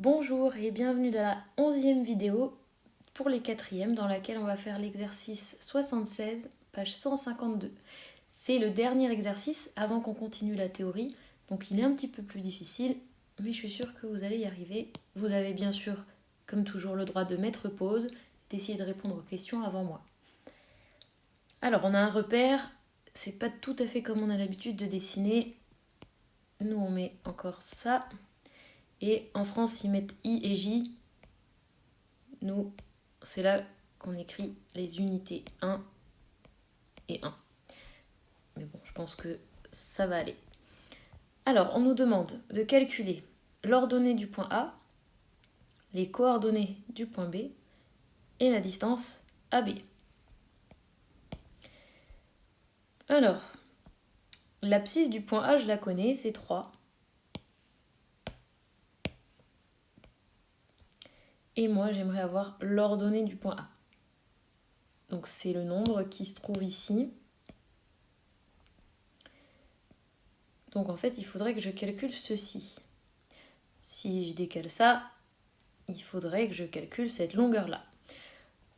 Bonjour et bienvenue dans la 11e vidéo pour les 4e dans laquelle on va faire l'exercice 76, page 152. C'est le dernier exercice avant qu'on continue la théorie, donc il est un petit peu plus difficile, mais je suis sûre que vous allez y arriver. Vous avez bien sûr, comme toujours, le droit de mettre pause, d'essayer de répondre aux questions avant moi. Alors on a un repère, c'est pas tout à fait comme on a l'habitude de dessiner. Nous on met encore ça. Et en France, ils mettent I et J. Nous, c'est là qu'on écrit les unités 1 et 1. Mais bon, je pense que ça va aller. Alors, on nous demande de calculer l'ordonnée du point A, les coordonnées du point B et la distance AB. Alors, l'abscisse du point A, je la connais, c'est 3. Et moi, j'aimerais avoir l'ordonnée du point A. Donc, c'est le nombre qui se trouve ici. Donc, en fait, il faudrait que je calcule ceci. Si je décale ça, il faudrait que je calcule cette longueur-là.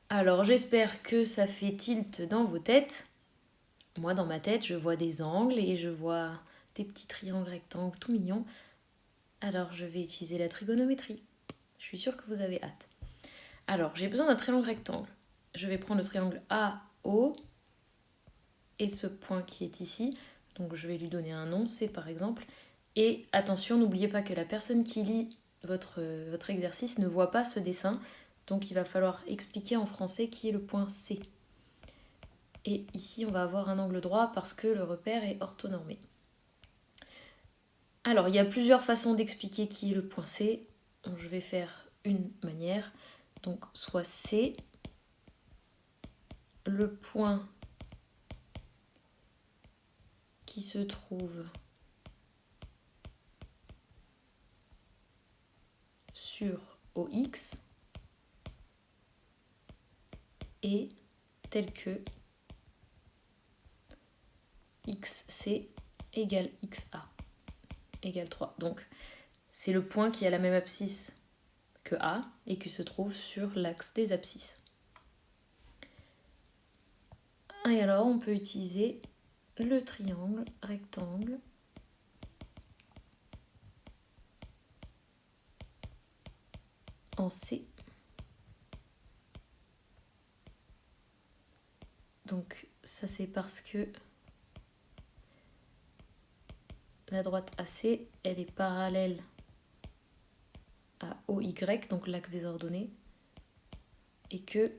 Alors, j'espère que ça fait tilt dans vos têtes. Moi, dans ma tête, je vois des angles et je vois des petits triangles rectangles tout mignons. Alors, je vais utiliser la trigonométrie. Je suis sûre que vous avez hâte. Alors, j'ai besoin d'un triangle rectangle. Je vais prendre le triangle AO et ce point qui est ici. Donc, je vais lui donner un nom, C par exemple. Et attention, n'oubliez pas que la personne qui lit votre exercice ne voit pas ce dessin. Donc, il va falloir expliquer en français qui est le point C. Et ici, on va avoir un angle droit parce que le repère est orthonormé. Alors, il y a plusieurs façons d'expliquer qui est le point C. Donc, je vais faire une manière. Donc, soit C, le point qui se trouve sur OX est tel que XC égale XA égale 3. Donc, c'est le point qui a la même abscisse que A et qui se trouve sur l'axe des abscisses. Et alors, on peut utiliser le triangle rectangle en C. Donc, ça c'est parce que la droite AC, elle est parallèle à OY, donc l'axe des ordonnées, et que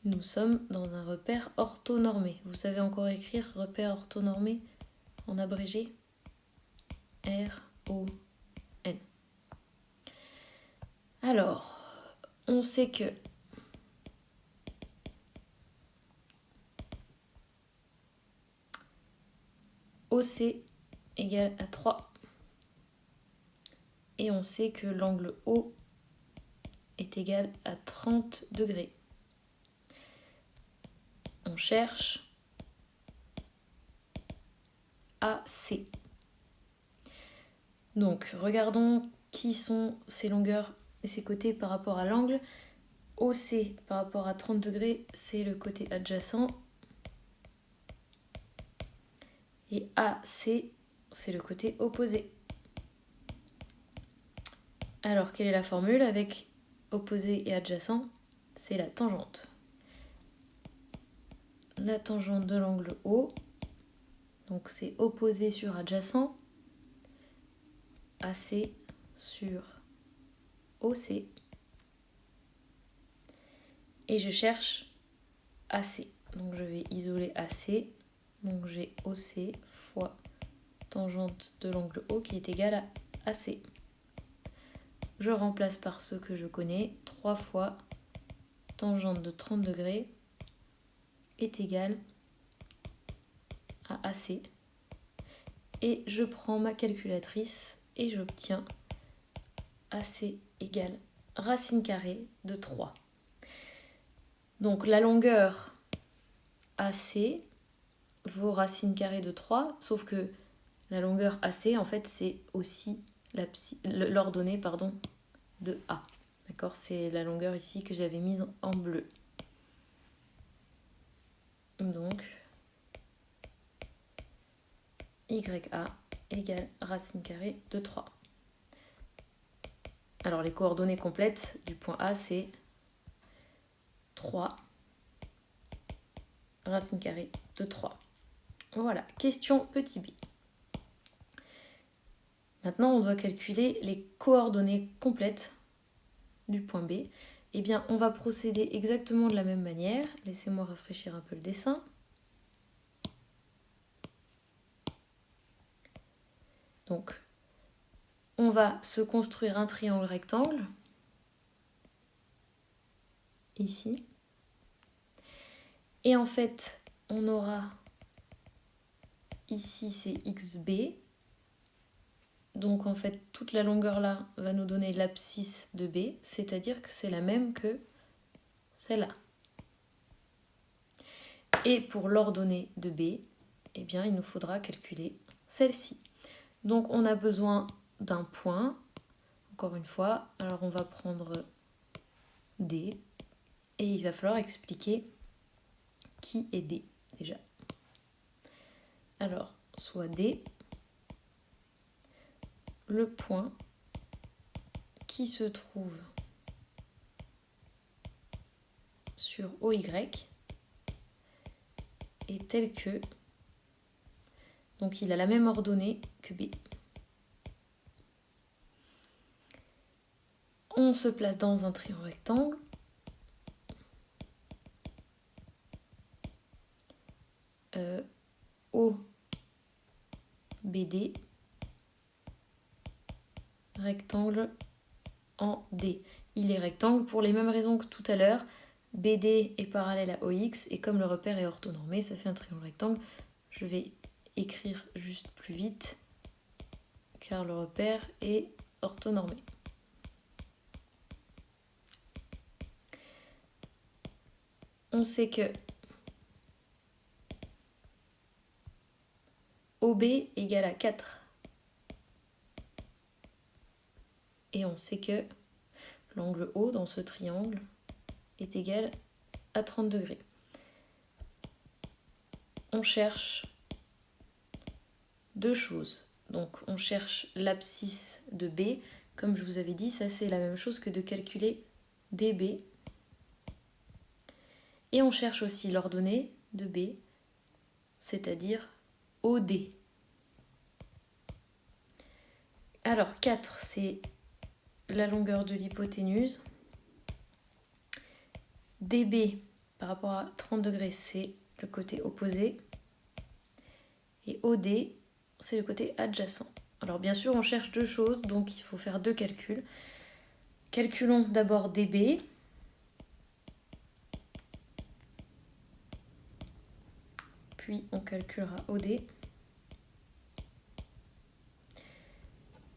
nous sommes dans un repère orthonormé. Vous savez encore écrire repère orthonormé en abrégé? R-O-N. Alors, on sait que OC égale à 3. Et on sait que l'angle O est égal à 30 degrés. On cherche AC. Donc, regardons qui sont ces longueurs et ces côtés par rapport à l'angle. OC par rapport à 30 degrés, c'est le côté adjacent. Et AC, c'est le côté opposé. Alors, quelle est la formule avec opposé et adjacent? C'est la tangente. La tangente de l'angle O, donc c'est opposé sur adjacent, AC sur OC. Et je cherche AC. Donc je vais isoler AC. Donc j'ai OC fois tangente de l'angle O qui est égale à AC. Je remplace par ce que je connais. 3 fois tangente de 30 degrés est égale à AC. Et je prends ma calculatrice et j'obtiens AC égale racine carrée de 3. Donc la longueur AC vaut racine carrée de 3, sauf que la longueur AC, en fait, c'est aussi l'ordonnée de A. D'accord, c'est la longueur ici que j'avais mise en bleu. Donc, YA égale racine carrée de 3. Alors, les coordonnées complètes du point A, c'est 3 racine carrée de 3. Voilà, question petit b. Maintenant, on doit calculer les coordonnées complètes du point B. Eh bien, on va procéder exactement de la même manière. Laissez-moi rafraîchir un peu le dessin. Donc, on va se construire un triangle rectangle, ici. Et en fait, on aura, ici c'est XB. Donc en fait, toute la longueur là va nous donner l'abscisse de B, c'est-à-dire que c'est la même que celle-là. Et pour l'ordonnée de B, eh bien, il nous faudra calculer celle-ci. Donc on a besoin d'un point, encore une fois. Alors on va prendre D, et il va falloir expliquer qui est D déjà. Alors, soit D, le point qui se trouve sur OY est tel que, donc il a la même ordonnée que B. On se place dans un triangle rectangle. OBD, rectangle en D. Il est rectangle pour les mêmes raisons que tout à l'heure. BD est parallèle à OX et comme le repère est orthonormé, ça fait un triangle rectangle. Je vais écrire juste plus vite car le repère est orthonormé. On sait que OB égale à 4. Et on sait que l'angle O dans ce triangle est égal à 30 degrés. On cherche deux choses. Donc on cherche l'abscisse de B. Comme je vous avais dit, ça c'est la même chose que de calculer DB. Et on cherche aussi l'ordonnée de B, c'est-à-dire OD. Alors 4, c'est la longueur de l'hypoténuse. DB, par rapport à 30 degrés, c'est le côté opposé. Et OD, c'est le côté adjacent. Alors bien sûr, on cherche deux choses, donc il faut faire deux calculs. Calculons d'abord DB. Puis on calculera OD.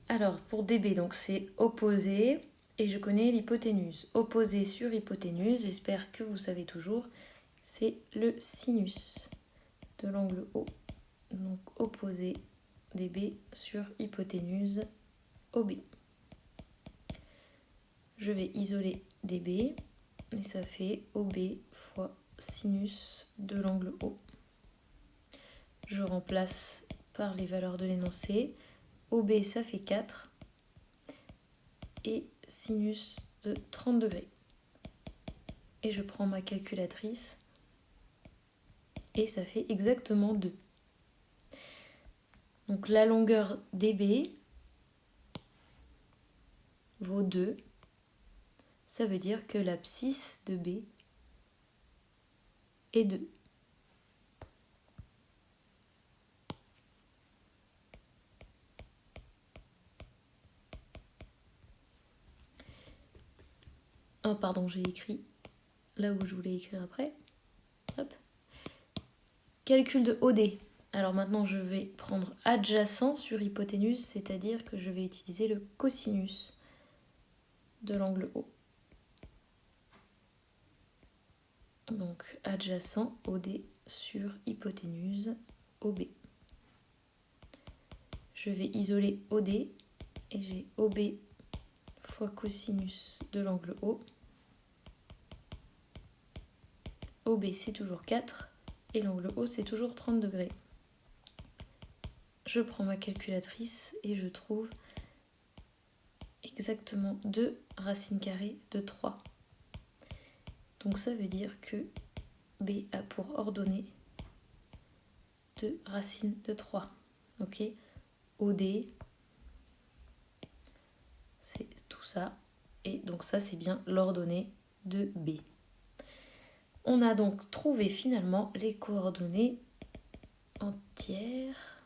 Alors pour DB, donc c'est opposé, et je connais l'hypoténuse. Opposé sur hypoténuse, j'espère que vous savez toujours, c'est le sinus de l'angle O. Donc opposé DB sur hypoténuse OB. Je vais isoler DB, et ça fait OB fois sinus de l'angle O. Je remplace par les valeurs de l'énoncé. OB, ça fait 4. Et sinus de 30 degrés. Et je prends ma calculatrice. Et ça fait exactement 2. Donc la longueur DB vaut 2. Ça veut dire que l'abscisse de B est 2. Oh pardon, j'ai écrit là où je voulais écrire après. Hop. Calcul de OD. Alors maintenant je vais prendre adjacent sur hypoténuse, c'est-à-dire que je vais utiliser le cosinus de l'angle O. Donc adjacent OD sur hypoténuse OB. Je vais isoler OD et j'ai OB fois cosinus de l'angle O. OB c'est toujours 4 et l'angle O c'est toujours 30 degrés. Je prends ma calculatrice et je trouve exactement 2 racines carrées de 3. Donc ça veut dire que B a pour ordonnée 2 racines de 3. Ok, OD, c'est tout ça. Et donc ça, c'est bien l'ordonnée de B. On a donc trouvé finalement les coordonnées entières.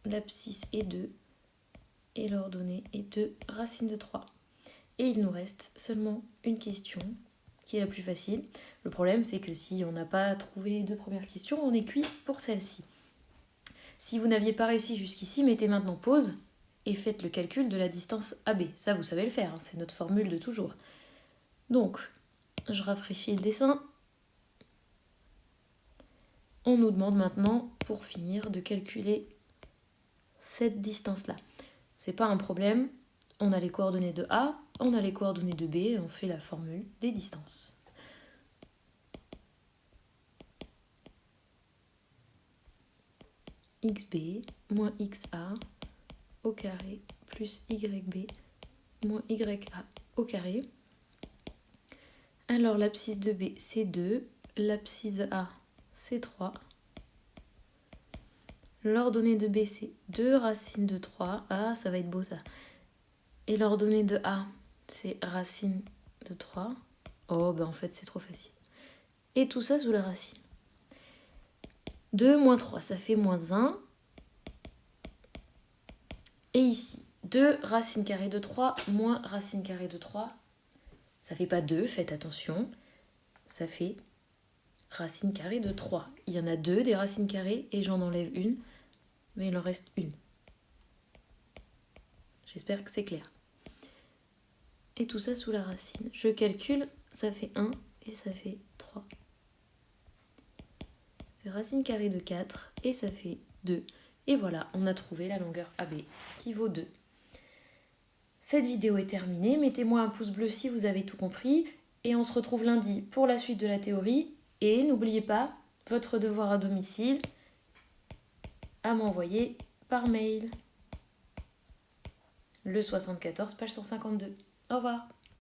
L'abscisse est 2 et l'ordonnée est 2 racines de 3. Et il nous reste seulement une question qui est la plus facile. Le problème, c'est que si on n'a pas trouvé les 2 premières questions, on est cuit pour celle-ci. Si vous n'aviez pas réussi jusqu'ici, mettez maintenant pause et faites le calcul de la distance AB. Ça, vous savez le faire, hein, c'est notre formule de toujours. Donc, je rafraîchis le dessin. On nous demande maintenant, pour finir, de calculer cette distance-là. C'est pas un problème. On a les coordonnées de A, on a les coordonnées de B, et on fait la formule des distances. XB moins XA au carré plus YB moins YA au carré. Alors l'abscisse de B c'est 2, l'abscisse de A c'est 3. L'ordonnée de B c'est 2 racines de 3. Ah, ça va être beau ça. Et l'ordonnée de A c'est racine de 3. Oh, ben en fait c'est trop facile. Et tout ça sous la racine. 2 moins 3, ça fait moins 1. Et ici, 2 racines carrées de 3 moins racine carrée de 3. Ça fait pas 2, faites attention. Ça fait racine carrée de 3. Il y en a 2 des racines carrées et j'en enlève une. Mais il en reste une. J'espère que c'est clair. Et tout ça sous la racine. Je calcule, ça fait 1 et ça fait 3. Ça fait racine carrée de 4 et ça fait 2. Et voilà, on a trouvé la longueur AB qui vaut 2. Cette vidéo est terminée. Mettez-moi un pouce bleu si vous avez tout compris. Et on se retrouve lundi pour la suite de la théorie. Et n'oubliez pas, votre devoir à domicile à m'envoyer par mail. Le 74, page 152. Au revoir.